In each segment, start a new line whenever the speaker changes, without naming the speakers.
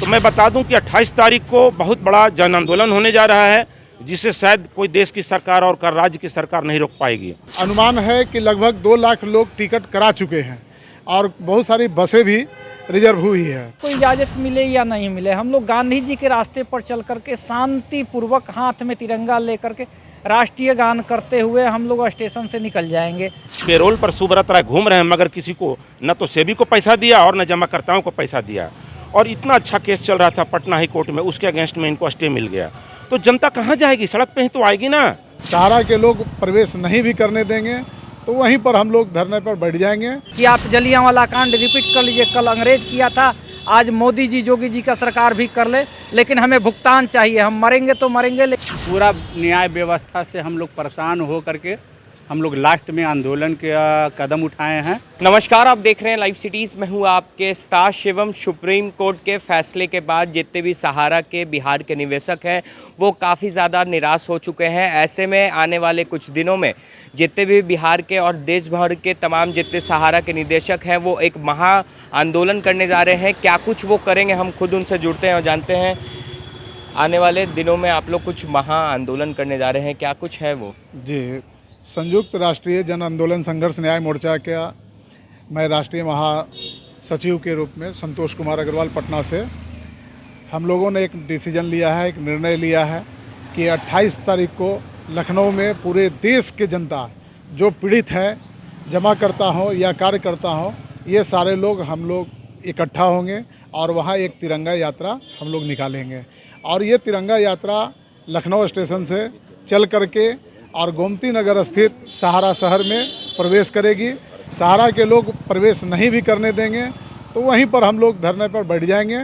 तो मैं बता दूं कि 28 तारीख को बहुत बड़ा जन आंदोलन होने जा रहा है, जिसे शायद कोई देश की सरकार और राज्य की सरकार नहीं रोक पाएगी।
अनुमान है कि लगभग 2 लाख लोग टिकट करा चुके हैं और बहुत सारी बसें भी रिजर्व हुई है।
कोई इजाज़त मिले या नहीं मिले, हम लोग गांधी जी के रास्ते पर चल करके शांतिपूर्वक हाथ में तिरंगा लेकर के राष्ट्रीय गान करते हुए हम लोग स्टेशन से निकल जाएंगे।
पेरोल पर सुब्रत राय घूम रहे हैं, मगर किसी को न तो सेबी को पैसा दिया और न जमाकर्ताओं को पैसा दिया। और इतना अच्छा केस चल रहा था पटना हाई कोर्ट में, उसके अगेंस्ट में इनको स्टे मिल गया। तो जनता कहाँ जाएगी? सड़क पे ही तो आएगी ना।
सहारा के लोग प्रवेश नहीं भी करने देंगे तो वहीं पर हम लोग धरने पर बैठ जाएंगे।
कि आप जलियांवाला कांड रिपीट कर लीजिए, कल अंग्रेज किया था, आज मोदी जी योगी जी का सरकार भी कर ले, लेकिन हमें भुगतान चाहिए। हम मरेंगे तो मरेंगे।
पूरा न्याय व्यवस्था से हम लोग परेशान हो करके हम लोग लास्ट में आंदोलन के कदम उठाए हैं।
नमस्कार, आप देख रहे हैं लाइव सिटीज़। मैं हूं आपके साथ शिवम। सुप्रीम कोर्ट के फैसले के बाद जितने भी सहारा के बिहार के निवेशक हैं वो काफ़ी ज़्यादा निराश हो चुके हैं। ऐसे में आने वाले कुछ दिनों में जितने भी बिहार के और देश भर के तमाम जितने सहारा के निदेशक हैं वो एक महा आंदोलन करने जा रहे हैं। क्या कुछ वो करेंगे, हम खुद उनसे जुड़ते हैं और जानते हैं। आने वाले दिनों में आप लोग कुछ महा आंदोलन करने जा रहे हैं, क्या कुछ है वो?
जी, संयुक्त राष्ट्रीय जन आंदोलन संघर्ष न्याय मोर्चा का मैं राष्ट्रीय महासचिव के रूप में संतोष कुमार अग्रवाल पटना से, हम लोगों ने एक डिसीजन लिया है, एक निर्णय लिया है कि 28 तारीख को लखनऊ में पूरे देश के जनता जो पीड़ित है, जमाकर्ता हो या कार्यकर्ता हो, ये सारे लोग हम लोग इकट्ठा होंगे और वहाँ एक तिरंगा यात्रा हम लोग निकालेंगे। और ये तिरंगा यात्रा लखनऊ स्टेशन से चल करके और गोमती नगर स्थित सहारा शहर में प्रवेश करेगी। सहारा के लोग प्रवेश नहीं भी करने देंगे तो वहीं पर हम लोग धरने पर बैठ जाएंगे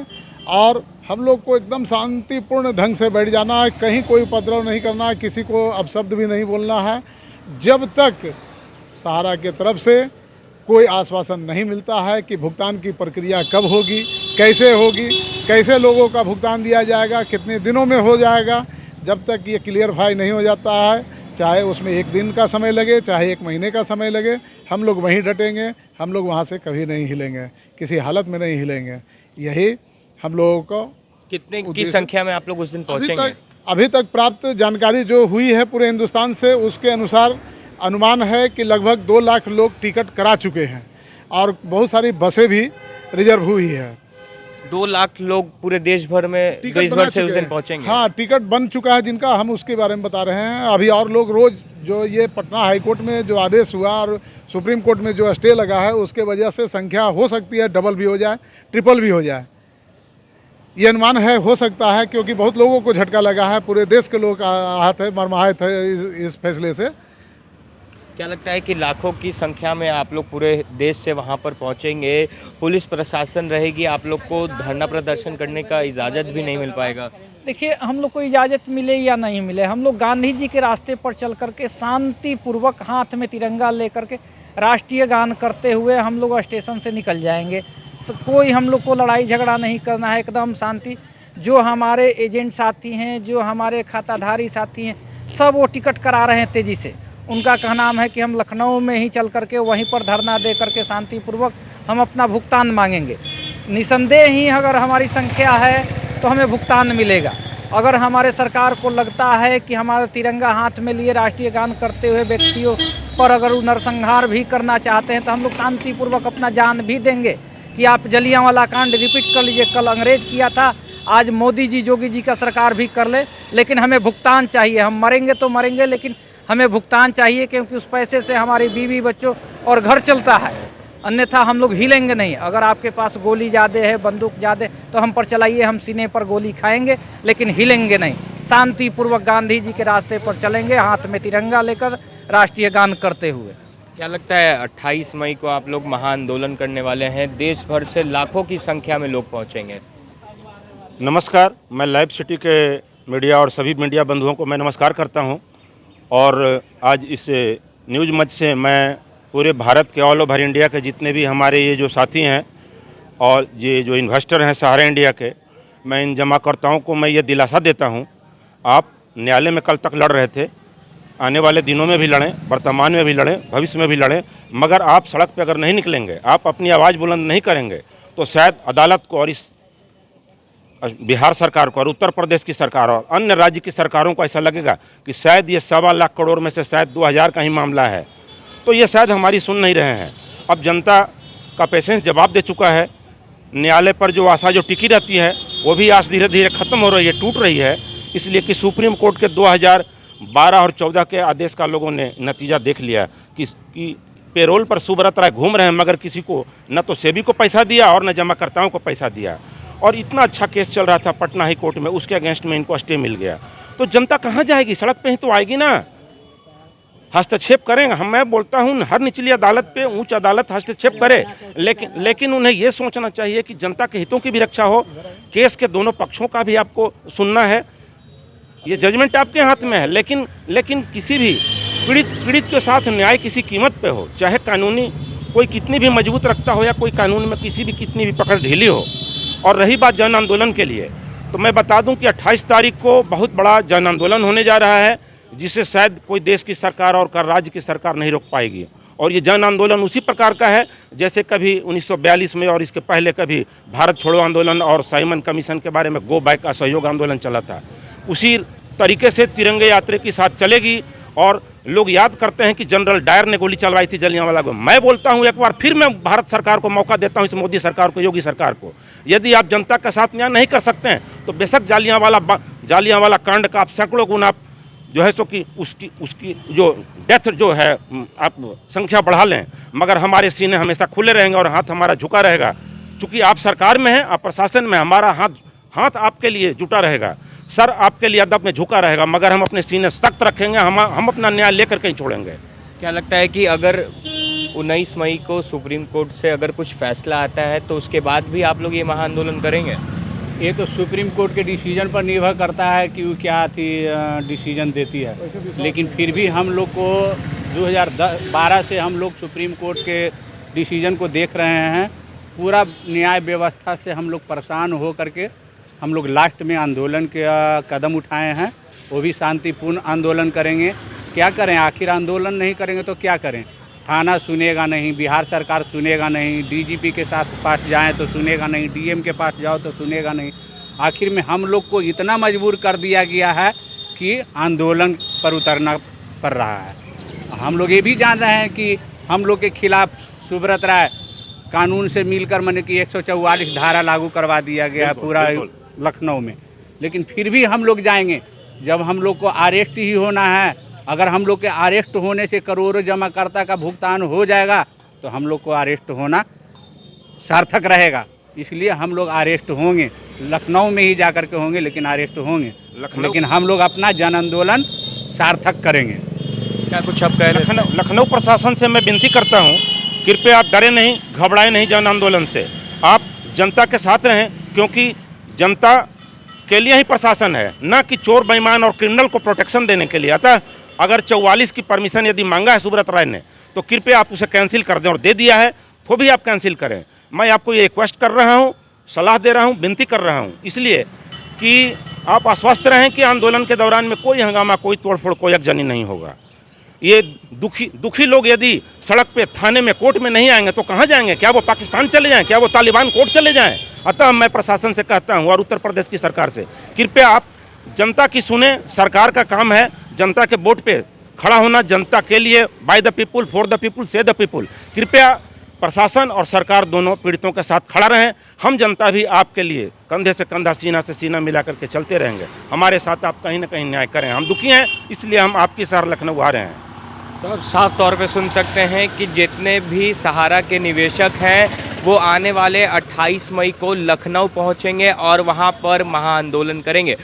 और हम लोग को एकदम शांतिपूर्ण ढंग से बैठ जाना है। कहीं कोई उपद्रव नहीं करना है, किसी को अपशब्द भी नहीं बोलना है, जब तक सहारा के तरफ से कोई आश्वासन नहीं मिलता है कि भुगतान की प्रक्रिया कब होगी, कैसे होगी, कैसे लोगों का भुगतान दिया जाएगा, कितने दिनों में हो जाएगा। जब तक ये क्लियरफाई नहीं हो जाता है, चाहे उसमें 1 दिन का समय लगे, चाहे 1 महीने का समय लगे, हम लोग वहीं डटेंगे। हम लोग वहाँ से कभी नहीं हिलेंगे, किसी हालत में नहीं हिलेंगे। यही हम लोगों को
कितने की संख्या में आप लोग उस दिन पहुँचेंगे?
अभी तक प्राप्त जानकारी जो हुई है पूरे हिंदुस्तान से, उसके अनुसार अनुमान है कि लगभग 2 लाख लोग टिकट करा चुके हैं और बहुत सारी बसें भी रिजर्व हुई है।
2 लाख लोग पूरे देश भर में देश भर से उस दिन पहुंचेंगे?
हाँ, टिकट बन चुका है जिनका, हम उसके बारे में बता रहे हैं। अभी और लोग रोज जो ये पटना हाई कोर्ट में जो आदेश हुआ और सुप्रीम कोर्ट में जो स्टे लगा है, उसके वजह से संख्या हो सकती है डबल भी हो जाए, ट्रिपल भी हो जाए। ये अनुमान है, हो सकता है, क्योंकि बहुत लोगों को झटका लगा है, पूरे देश के लोग आहत है, मर्माहत है इस फैसले से।
क्या लगता है कि लाखों की संख्या में आप लोग पूरे देश से वहां पर पहुंचेंगे, पुलिस प्रशासन रहेगी, आप लोग को धरना प्रदर्शन करने का इजाज़त भी नहीं मिल पाएगा?
देखिए, हम लोग को इजाज़त मिले या नहीं मिले, हम लोग गांधी जी के रास्ते पर चल करके शांतिपूर्वक हाथ में तिरंगा लेकर के राष्ट्रीय गान करते हुए हम लोग स्टेशन से निकल जाएंगे। कोई हम लोग को लड़ाई झगड़ा नहीं करना है, एकदम शांति। जो हमारे एजेंट साथी हैं, जो हमारे खाताधारी साथी हैं, सब वो टिकट करा रहे हैं तेज़ी से। उनका कहना है कि हम लखनऊ में ही चल करके वहीं पर धरना दे करके शांतिपूर्वक हम अपना भुगतान मांगेंगे। निसंदेह ही अगर हमारी संख्या है तो हमें भुगतान मिलेगा। अगर हमारे सरकार को लगता है कि हमारा तिरंगा हाथ में लिए राष्ट्रीय गान करते हुए व्यक्तियों पर अगर नरसंहार भी करना चाहते हैं तो हम लोग शांतिपूर्वक अपना जान भी देंगे। कि आप जलियांवाला कांड रिपीट कर लीजिए, कल अंग्रेज किया था, आज मोदी जी योगी जी का सरकार भी कर ले, लेकिन हमें भुगतान चाहिए। हम मरेंगे तो मरेंगे, लेकिन हमें भुगतान चाहिए, क्योंकि उस पैसे से हमारी बीवी बच्चों और घर चलता है। अन्यथा हम लोग हिलेंगे नहीं। अगर आपके पास गोली ज़्यादा है, बंदूक ज़्यादा तो हम पर चलाइए, हम सीने पर गोली खाएंगे, लेकिन हिलेंगे नहीं। शांतिपूर्वक गांधी जी के रास्ते पर चलेंगे, हाथ में तिरंगा लेकर राष्ट्रीय गान करते हुए।
क्या लगता है 28 मई को आप लोग महा आंदोलन करने वाले हैं, देश भर से लाखों की संख्या में लोग पहुँचेंगे?
नमस्कार, मैं लाइव सिटी के मीडिया और सभी मीडिया बंधुओं को मैं नमस्कार करता हूँ। और आज इस न्यूज़ मंच से मैं पूरे भारत के ऑल ओवर इंडिया के जितने भी हमारे ये जो साथी हैं और ये जो इन्वेस्टर हैं सहारा इंडिया के, मैं इन जमाकर्ताओं को मैं ये दिलासा देता हूँ, आप न्यायालय में कल तक लड़ रहे थे, आने वाले दिनों में भी लड़ें, वर्तमान में भी लड़ें, भविष्य में भी लड़ें, मगर आप सड़क पर अगर नहीं निकलेंगे, आप अपनी आवाज़ बुलंद नहीं करेंगे तो शायद अदालत को और इस बिहार सरकार को और उत्तर प्रदेश की सरकार और अन्य राज्य की सरकारों को ऐसा लगेगा कि शायद ये 1.25 लाख करोड़ में से शायद 2000 का ही मामला है, तो ये शायद हमारी सुन नहीं रहे हैं। अब जनता का पेशेंस जवाब दे चुका है। न्यायालय पर जो आशा जो टिकी रहती है वो भी आस धीरे धीरे ख़त्म हो रही है, टूट रही है, इसलिए कि सुप्रीम कोर्ट के 2012 और 14 के आदेश का लोगों ने नतीजा देख लिया कि पेरोल पर सुब्रत राय घूम रहे हैं, मगर किसी को न तो सेबी को पैसा दिया और न जमाकर्ताओं को पैसा दिया। और इतना अच्छा केस चल रहा था पटना हाई कोर्ट में, उसके अगेंस्ट में इनको स्टे मिल गया। तो जनता कहाँ जाएगी? सड़क पे ही तो आएगी ना, हस्तक्षेप करेंगे। मैं बोलता हूँ हर निचली अदालत पे उच्च अदालत हस्तक्षेप करे, लेकिन उन्हें ये सोचना चाहिए कि जनता के हितों की भी रक्षा हो। केस के दोनों पक्षों का भी आपको सुनना है, ये जजमेंट आपके हाथ में है, लेकिन किसी भी पीड़ित के साथ न्याय किसी कीमत पे हो, चाहे कानूनी कोई कितनी भी मजबूत रखता हो या कोई कानून में किसी भी कितनी भी पकड़ ढीली हो। और रही बात जन आंदोलन के लिए, तो मैं बता दूं कि 28 तारीख को बहुत बड़ा जन आंदोलन होने जा रहा है, जिसे शायद कोई देश की सरकार और राज्य की सरकार नहीं रोक पाएगी। और ये जन आंदोलन उसी प्रकार का है जैसे कभी 1942 में और इसके पहले कभी भारत छोड़ो आंदोलन और साइमन कमीशन के बारे में गो बैक असहयोग आंदोलन चला था। उसी तरीके से तिरंगे यात्रा के साथ चलेगी। और लोग याद करते हैं कि जनरल डायर ने गोली चलवाई थी जलियांवाला बाग में। मैं बोलता हूं एक बार फिर मैं भारत सरकार को मौका देता हूं, इस मोदी सरकार को, योगी सरकार को, यदि आप जनता के साथ न्याय नहीं कर सकते हैं तो बेशक जालियांवाला कांड का आप सैकड़ों गुना आप जो है सो कि उसकी जो डेथ जो है आप संख्या बढ़ा लें, मगर हमारे सीने हमेशा खुले रहेंगे और हाथ हमारा झुका रहेगा। चूँकि आप सरकार में हैं, आप प्रशासन में, हमारा हाथ आपके लिए जुटा रहेगा, सर आपके लिए अदब में झुका रहेगा, मगर हम अपने सीने सख्त रखेंगे। हम अपना न्याय लेकर कहीं छोड़ेंगे।
क्या लगता है कि अगर 19 मई को सुप्रीम कोर्ट से अगर कुछ फैसला आता है तो उसके बाद भी आप लोग ये महाआंदोलन करेंगे?
ये तो सुप्रीम कोर्ट के डिसीजन पर निर्भर करता है कि वो क्या डिसीजन देती है, लेकिन फिर भी हम लोग को 2012 से हम लोग सुप्रीम कोर्ट के डिसीजन को देख रहे हैं। पूरा न्याय व्यवस्था से हम लोग परेशान हो करके हम लोग लास्ट में आंदोलन के कदम उठाए हैं। वो भी शांतिपूर्ण आंदोलन करेंगे। क्या करें, आखिर आंदोलन नहीं करेंगे तो क्या करें? थाना सुनेगा नहीं, बिहार सरकार सुनेगा नहीं, डीजीपी के पास जाएं तो सुनेगा नहीं, डीएम के पास जाओ तो सुनेगा नहीं। आखिर में हम लोग को इतना मजबूर कर दिया गया है कि आंदोलन पर उतरना पड़ रहा है। हम लोग ये भी जान रहे हैं कि हम लोग के खिलाफ सुब्रत राय कानून से मिलकर मैंने कि 144 धारा लागू करवा दिया गया पूरा लखनऊ में, लेकिन फिर भी हम लोग जाएंगे। जब हम लोग को अरेस्ट ही होना है, अगर हम लोग के अरेस्ट होने से करोड़ों जमाकर्ता का भुगतान हो जाएगा तो हम लोग को अरेस्ट होना सार्थक रहेगा। इसलिए हम लोग अरेस्ट होंगे, लखनऊ में ही जाकर के होंगे, लेकिन अरेस्ट होंगे, लेकिन हम लोग अपना जन आंदोलन सार्थक करेंगे।
क्या कुछ आप कह रहे हैं?
लखनऊ प्रशासन से मैं विनती करता हूँ, कृपया आप डरे नहीं, घबराए नहीं जन आंदोलन से, आप जनता के साथ रहें, क्योंकि जनता के लिए ही प्रशासन है, न कि चोर बेईमान और क्रिमिनल को प्रोटेक्शन देने के लिए। अतः अगर 44 की परमिशन यदि मांगा है सुब्रत राय ने तो कृपया आप उसे कैंसिल कर दें, और दे दिया है तो भी आप कैंसिल करें। मैं आपको ये रिक्वेस्ट कर रहा हूँ, सलाह दे रहा हूँ, विनती कर रहा हूँ, इसलिए कि आप आश्वस्त रहें कि आंदोलन के दौरान में कोई हंगामा, कोई तोड़फोड़, कोई अगजनी नहीं होगा। ये दुखी लोग यदि सड़क पे, थाने में, कोर्ट में नहीं आएंगे तो कहाँ जाएंगे? क्या वो पाकिस्तान चले जाएं? क्या वो तालिबान कोर्ट चले जाएं? अतः मैं प्रशासन से कहता हूँ और उत्तर प्रदेश की सरकार से, कृपया आप जनता की सुने। सरकार का काम है जनता के वोट पे खड़ा होना, जनता के लिए, by the people, for the people, से द पीपुल। कृपया प्रशासन और सरकार दोनों पीड़ितों के साथ खड़ा रहें। हम जनता भी आपके लिए कंधे से कंधा, सीना से सीना मिला करके चलते रहेंगे। हमारे साथ आप कहीं ना कहीं न्याय करें। हम दुखी हैं, इसलिए हम आपकी शहर लखनऊ आ रहे हैं।
तो अब साफ तौर पे सुन सकते हैं कि जितने भी सहारा के निवेशक हैं वो आने वाले 28 मई को लखनऊ पहुंचेंगे और वहां पर महाआंदोलन करेंगे।